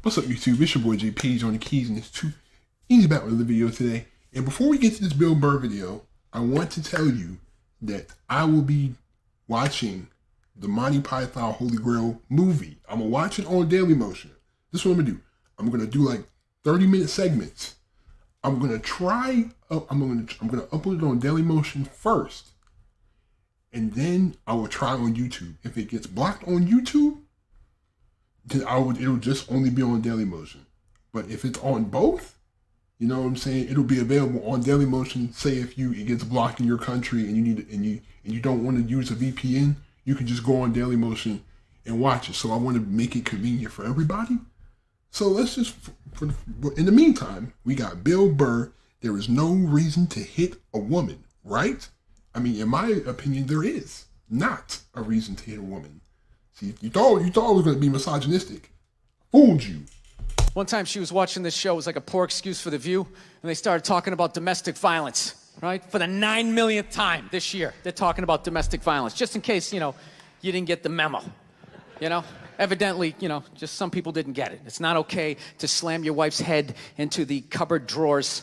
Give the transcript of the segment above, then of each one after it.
What's up, YouTube? It's your boy J Page on the keys, and it's too easy back with the video today. And before we get to this Bill Burr video, I want to tell you that I will be watching the Monty Python Holy Grail movie. I'm gonna watch it on Daily Motion. This is what I'm gonna do. I'm gonna do like 30-minute segments. I'm gonna try. I'm gonna upload it on Daily Motion first, and then I will try on YouTube. If it gets blocked on YouTube, then it'll just only be on Daily Motion. But if it's on both, you know what I'm saying, it'll be available on Daily Motion. Say if it gets blocked in your country and you don't want to use a VPN, you can just go on Daily Motion and watch it. So I want to make it convenient for everybody. So let's just, in the meantime, we got Bill Burr. There is no reason to hit a woman, right? I mean, in my opinion, there is not a reason to hit a woman. See, you thought it was going to be misogynistic. Fooled you. One time she was watching this show. It was like a poor excuse for The View. And they started talking about domestic violence, right? For the 9 millionth time this year, they're talking about domestic violence. Just in case, you didn't get the memo, Evidently, just some people didn't get it. It's not okay to slam your wife's head into the cupboard drawers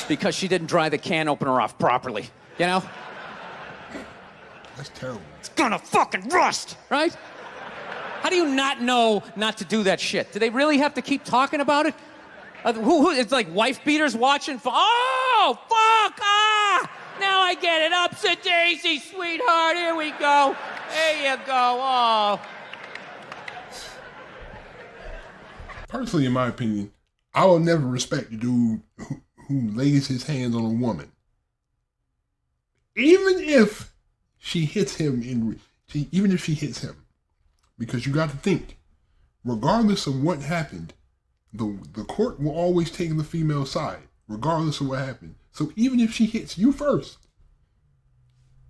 because she didn't dry the can opener off properly, That's terrible. It's gonna fucking rust, right? How do you not know not to do that shit? Do they really have to keep talking about it? It's like wife beaters watching for, oh, fuck, now I get it. Upset daisy, sweetheart, here we go. There you go, oh. Personally, in my opinion, I will never respect the dude who lays his hands on a woman. Even if she hits him, because you got to think, regardless of what happened, the court will always take the female side, regardless of what happened. So even if she hits you first,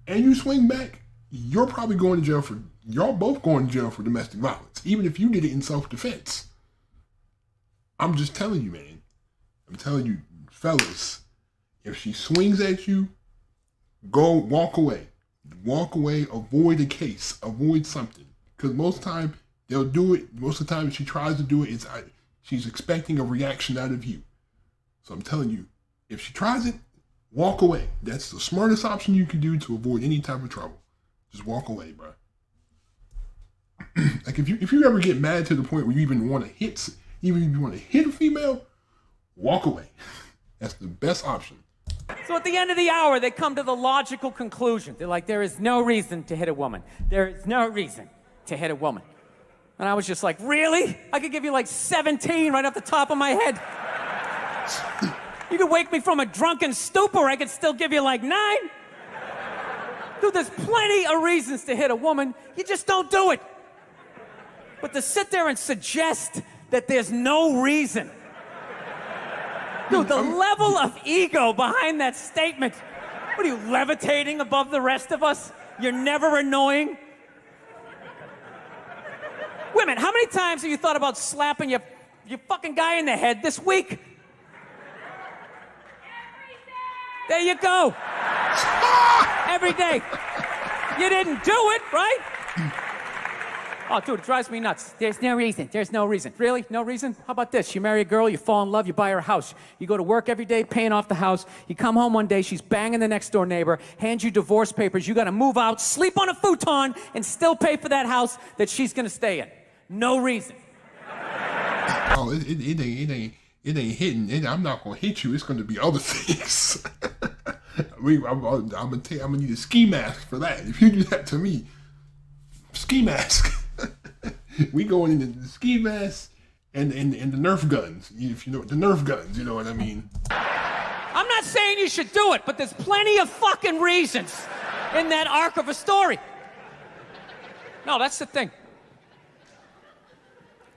and you swing back, you're probably going to jail y'all both going to jail for domestic violence, even if you did it in self-defense. I'm just telling you, man. I'm telling you, fellas, if she swings at you, walk away. Walk away, avoid a case, avoid something. Because most of the time, they'll do it. Most of the time, if she tries to do it, she's expecting a reaction out of you. So I'm telling you, if she tries it, walk away. That's the smartest option you can do to avoid any type of trouble. Just walk away, bro. Like if you ever get mad to the point where you even want to hit a female, walk away. That's the best option. So at the end of the hour, they come to the logical conclusion. They're like, there is no reason to hit a woman. There is no reason to hit a woman. And I was just like, really? I could give you like 17 right off the top of my head. You could wake me from a drunken stupor, I could still give you like 9. Dude, there's plenty of reasons to hit a woman. You just don't do it. But to sit there and suggest that there's no reason. Dude, the level of ego behind that statement. What are you, levitating above the rest of us? You're never annoying? Women, how many times have you thought about slapping your fucking guy in the head this week? There you go. Every day. You didn't do it, right? Oh, dude, it drives me nuts. There's no reason. There's no reason. Really? No reason? How about this? You marry a girl, you fall in love, you buy her a house. You go to work every day paying off the house. You come home one day, she's banging the next door neighbor, hands you divorce papers. You got to move out, sleep on a futon, and still pay for that house that she's going to stay in. No reason. Oh, it ain't hitting. I'm not going to hit you. It's going to be other things. I'm gonna need a ski mask for that. If you do that to me, ski mask. We going into the ski mask and the Nerf guns. If you know the Nerf guns, you know what I mean. I'm not saying you should do it, but there's plenty of fucking reasons in that arc of a story. No, that's the thing.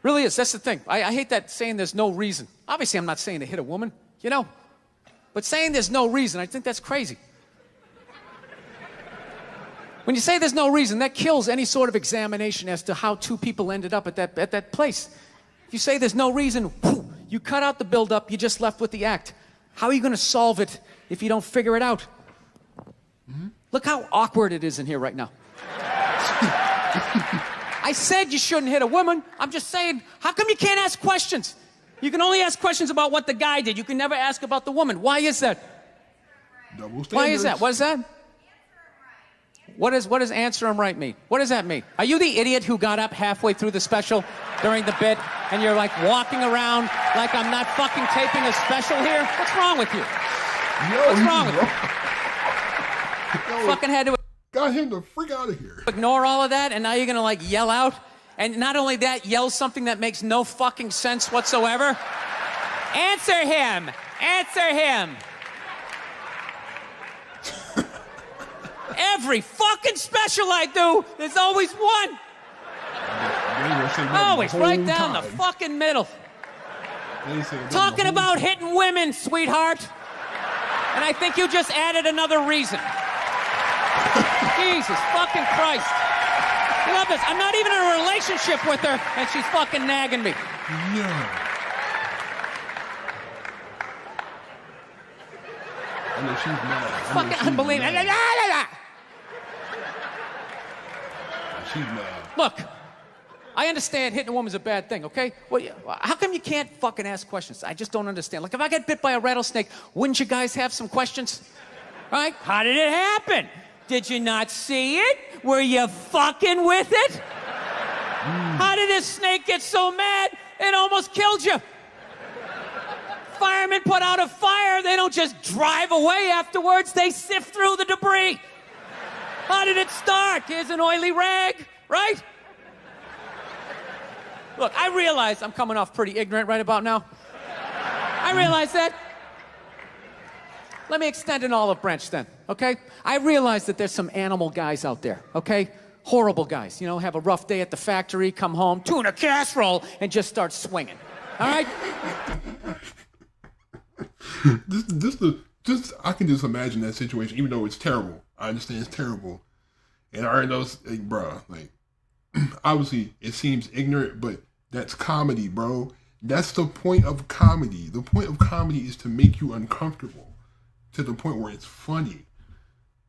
Really is. That's the thing. I hate that saying there's no reason. Obviously, I'm not saying to hit a woman, but saying there's no reason, I think that's crazy. When you say there's no reason, that kills any sort of examination as to how two people ended up at that place. If you say there's no reason, you cut out the build-up, you're just left with the act. How are you going to solve it if you don't figure it out? Mm-hmm. Look how awkward it is in here right now. I said you shouldn't hit a woman. I'm just saying, how come you can't ask questions? You can only ask questions about what the guy did. You can never ask about the woman. Why is that? Double standards. Why is that? What is that? What does answer him right mean? What does that mean? Are you the idiot who got up halfway through the special during the bit and you're like walking around like I'm not fucking taping a special here? What's wrong with you? What's wrong with you? Fucking had to got him the freak out of here. ignore all of that, and now you're gonna like yell out, and not only that, yell something that makes no fucking sense whatsoever. Answer him. Answer him. Every fucking special I do, there's always one. Always right down the fucking middle. Talking about hitting women, sweetheart. And I think you just added another reason. Jesus fucking Christ. I love this. I'm not even in a relationship with her, and she's fucking nagging me. Yeah. I know she's mad. Fucking unbelievable. She's mad. Look, I understand hitting a woman's a bad thing, okay? Well, how come you can't fucking ask questions? I just don't understand. Like, if I get bit by a rattlesnake, wouldn't you guys have some questions? Right? How did it happen? Did you not see it? Were you fucking with it? How did this snake get so mad it almost killed you? Firemen put out a fire. They don't just drive away afterwards. They sift through the debris. How did it start? Here's an oily rag, right? Look, I realize I'm coming off pretty ignorant right about now. I realize that. Let me extend an olive branch then, okay? I realize that there's some animal guys out there, okay? Horrible guys, you know, have a rough day at the factory, come home, tuna casserole, and just start swinging, all right? I can just imagine that situation, even though it's terrible. I understand it's terrible. And I already know, like, bruh, like, obviously it seems ignorant, but that's comedy, bro. That's the point of comedy. The point of comedy is to make you uncomfortable to the point where it's funny.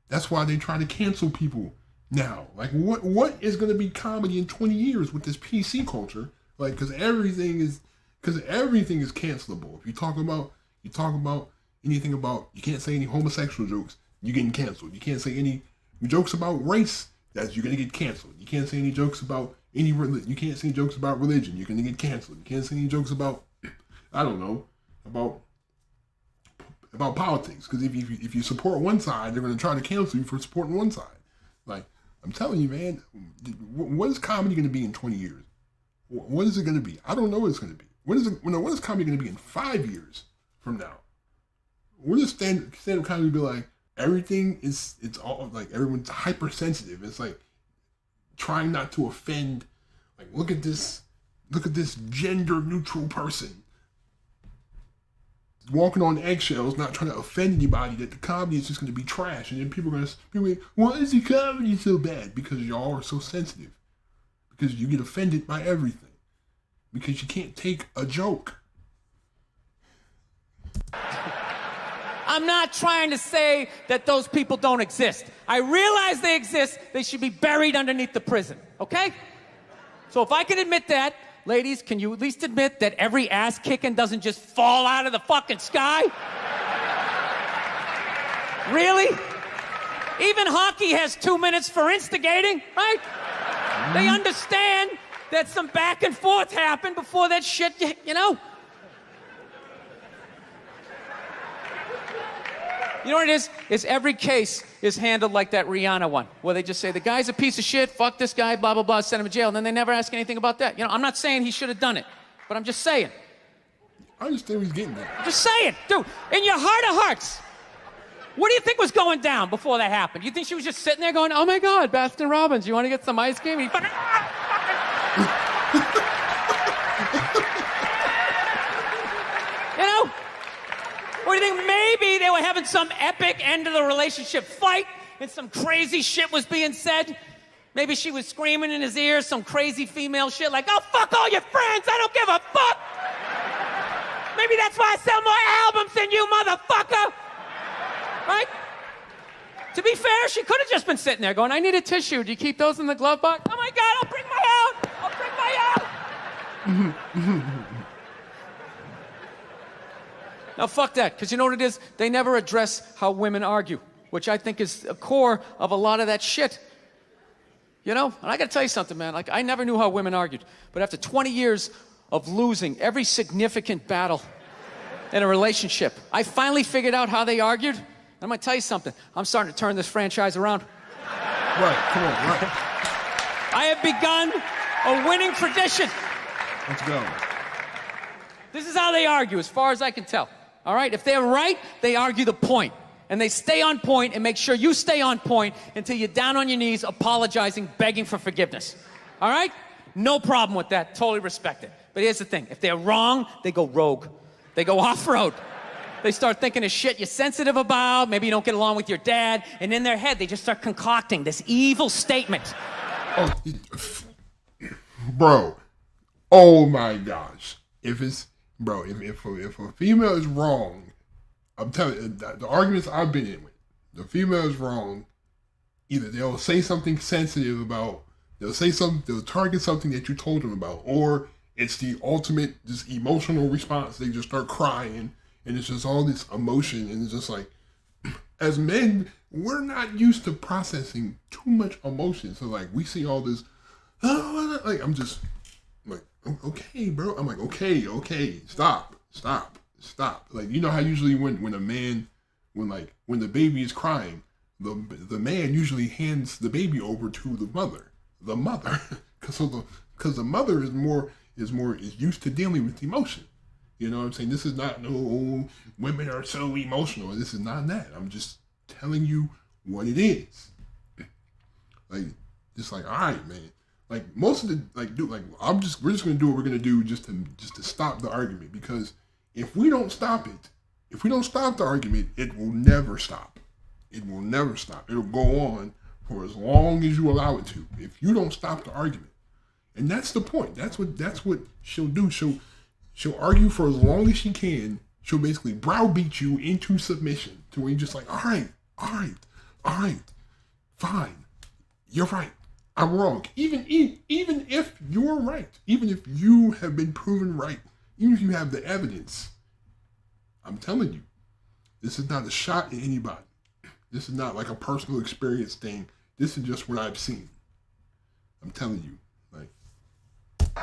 That's why they try to cancel people now. Like, what is going to be comedy in 20 years with this PC culture? Like, because everything is cancelable. If you talk about anything about, you can't say any homosexual jokes, you're getting canceled. You can't say any jokes about race, you're going to get canceled. You can't say any jokes about you can't say jokes about religion, you're going to get canceled. You can't say any jokes about, I don't know, about politics, because if you support one side, they're going to try to cancel you for supporting one side. Like, I'm telling you, man, what is comedy going to be in 20 years? What is it going to be? I don't know what it's going to be. What is comedy going to be in 5 years from now? What is stand-up comedy be like? It's all like everyone's hypersensitive. It's like trying not to offend. Like, look at this gender neutral person walking on eggshells, not trying to offend anybody, that the comedy is just going to be trash. And then people are going to be, why is the comedy so bad? Because y'all are so sensitive. Because you get offended by everything. Because you can't take a joke. I'm not trying to say that those people don't exist. I realize they exist. They should be buried underneath the prison, okay? So if I can admit that, ladies, can you at least admit that every ass kicking doesn't just fall out of the fucking sky? Really? Even hockey has 2 minutes for instigating, right? They understand that some back and forth happened before that shit, you know? You know what it is every case is handled like that Rihanna one, where they just say, the guy's a piece of shit, fuck this guy, blah, blah, blah, send him to jail, and then they never ask anything about that. You know, I'm not saying he should have done it, but I'm just saying. I understand what he's getting at. Just saying. Dude, in your heart of hearts, what do you think was going down before that happened? You think she was just sitting there going, oh my God, Baskin Robbins, you want to get some ice cream? And he fucking... You know? Or do you think maybe they were having some epic end of the relationship fight and some crazy shit was being said? Maybe she was screaming in his ear some crazy female shit like, oh, fuck all your friends, I don't give a fuck. Maybe that's why I sell more albums than you, motherfucker. Right? To be fair, she could have just been sitting there going, I need a tissue. Do you keep those in the glove box? Oh my God, I'll bring my own. Now, fuck that, because you know what it is? They never address how women argue, which I think is a core of a lot of that shit. You know? And I gotta tell you something, man. Like, I never knew how women argued. But after 20 years of losing every significant battle in a relationship, I finally figured out how they argued. I'm gonna tell you something. I'm starting to turn this franchise around. Right, come on, right. I have begun a winning tradition. Let's go. This is how they argue, as far as I can tell. All right? If they're right, they argue the point. And they stay on point and make sure you stay on point until you're down on your knees, apologizing, begging for forgiveness. All right? No problem with that. Totally respect it. But here's the thing. If they're wrong, they go rogue. They go off-road. They start thinking of shit you're sensitive about. Maybe you don't get along with your dad. And in their head, they just start concocting this evil statement. Oh, bro. Oh, my gosh. If a female is wrong, I'm telling you, the arguments I've been in with, the female is wrong. Either they'll say something sensitive about, they'll target something that you told them about, or it's the ultimate just emotional response. They just start crying, and it's just all this emotion, and it's just like, as men, we're not used to processing too much emotion. So like, we see all this, like I'm just like, okay, bro. I'm like, okay, stop. Like, you know how usually when the baby is crying, the man usually hands the baby over to the mother, because the mother is used to dealing with emotion. You know what I'm saying? This is not no women are so emotional. This is not that. I'm just telling you what it is. Like, just like, all right, man. Like most of the we're just gonna do what we're gonna do just to stop the argument, because if we don't stop the argument, it will never stop. It will never stop. It'll go on for as long as you allow it to. If you don't stop the argument, and that's the point. That's what she'll do. She'll argue for as long as she can. She'll basically browbeat you into submission to where you're just like, all right, fine, you're right. I'm wrong. Even if you're right, even if you have been proven right, even if you have the evidence, I'm telling you, this is not a shot at anybody. This is not like a personal experience thing. This is just what I've seen. I'm telling you, like.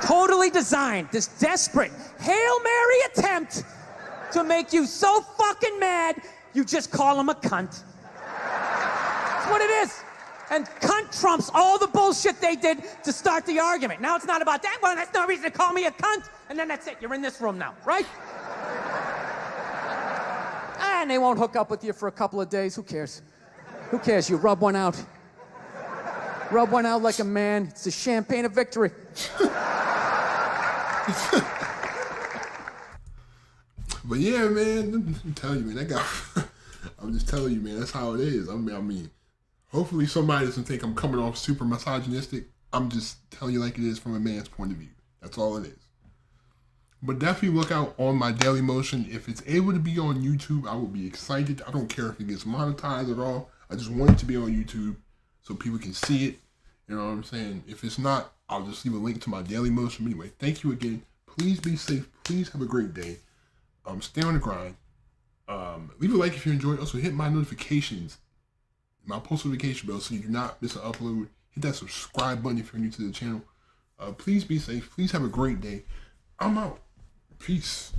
Totally designed, this desperate Hail Mary attempt to make you so fucking mad, you just call him a cunt. That's what it is. And cunt trumps all the bullshit they did to start the argument. Now it's not about that. Well, that's no reason to call me a cunt. And then that's it. You're in this room now, right? And they won't hook up with you for a couple of days. Who cares? Who cares? You rub one out. Rub one out like a man. It's the champagne of victory. But yeah, man, I'm telling you, man, I'm just telling you, man, that's how it is. I mean, hopefully somebody doesn't think I'm coming off super misogynistic. I'm just telling you like it is from a man's point of view. That's all it is. But definitely look out on my Daily Motion. If it's able to be on YouTube, I will be excited. I don't care if it gets monetized at all. I just want it to be on YouTube so people can see it. You know what I'm saying? If it's not, I'll just leave a link to my Daily Motion. Anyway, thank you again. Please be safe. Please have a great day. Stay on the grind. Leave a like if you enjoyed. Also, hit my notifications, my post notification bell, so you do not miss an upload. Hit that subscribe button if you're new to the channel. Please be safe. Please have a great day. I'm out. Peace.